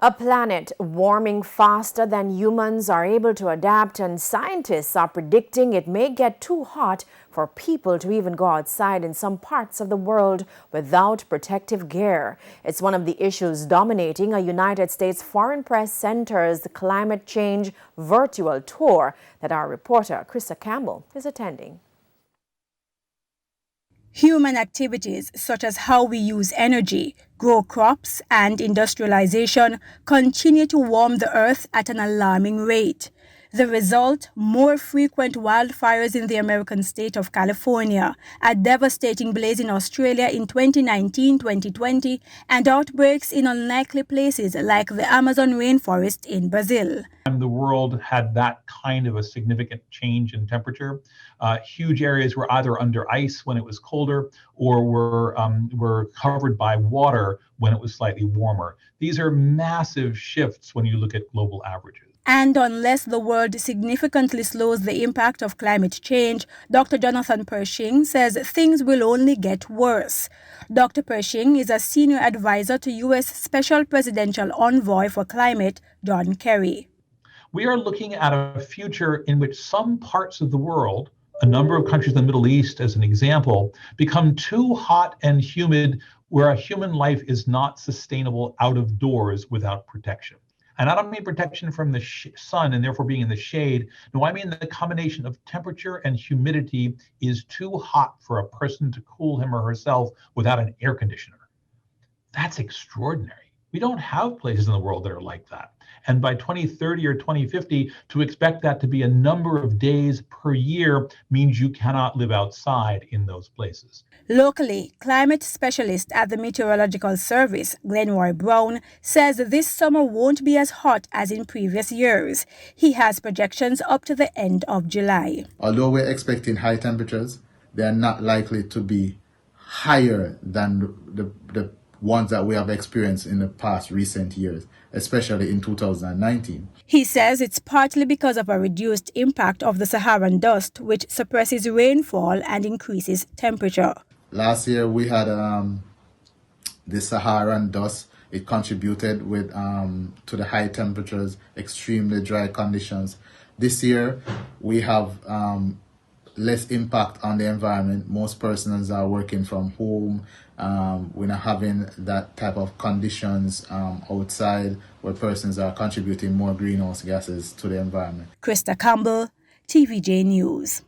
A planet warming faster than humans are able to adapt, and scientists are predicting it may get too hot for people to even go outside in some parts of the world without protective gear. It's one of the issues dominating a United States Foreign Press Center's climate change virtual tour that our reporter Krista Campbell is attending. Human activities such as how we use energy, grow crops, and industrialization continue to warm the earth at an alarming rate. The result, more frequent wildfires in the American state of California, a devastating blaze in Australia in 2019-2020, and outbreaks in unlikely places like the Amazon rainforest in Brazil. The world had that kind of a significant change in temperature. Huge areas were either under ice when it was colder or were covered by water when it was slightly warmer. These are massive shifts when you look at global averages. And unless the world significantly slows the impact of climate change, Dr. Jonathan Pershing says things will only get worse. Dr. Pershing is a senior advisor to U.S. Special Presidential Envoy for Climate, John Kerry. We are looking at a future in which some parts of the world, a number of countries in the Middle East as an example, become too hot and humid where a human life is not sustainable out of doors without protection. And I don't mean protection from the sun and therefore being in the shade. No, I mean the combination of temperature and humidity is too hot for a person to cool him or herself without an air conditioner. That's extraordinary. We don't have places in the world that are like that. And by 2030 or 2050, to expect that to be a number of days per year means you cannot live outside in those places. Locally, climate specialist at the Meteorological Service, Glenroy Brown, says this summer won't be as hot as in previous years. He has projections up to the end of July. Although we're expecting high temperatures, they are not likely to be higher than the ones that we have experienced in the past recent years, especially in 2019. He says it's partly because of a reduced impact of the Saharan dust, which suppresses rainfall and increases temperature. Last year we had the Saharan dust. It contributed with to the high temperatures, extremely dry conditions. This year we have less impact on the environment. Most persons are working from home. We're not having that type of conditions outside where persons are contributing more greenhouse gases to the environment. Krista Campbell, TVJ News.